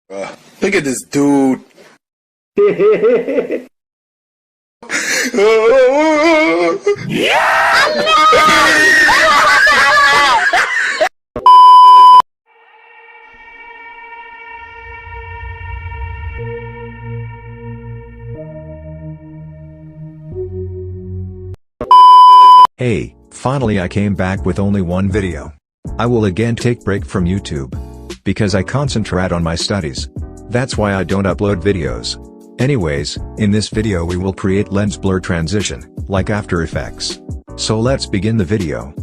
Look at this dude. Hey, finally I came back with only one video. I will again take break from YouTube. Because I concentrate on my studies. That's why I don't upload videos. Anyways, in this video we will create lens blur transition, like After Effects. So let's begin the video.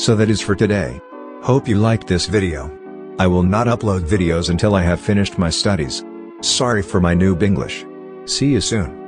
So that is for today. Hope you liked this video. I will not upload videos until I have finished my studies. Sorry for my noob English. See you soon.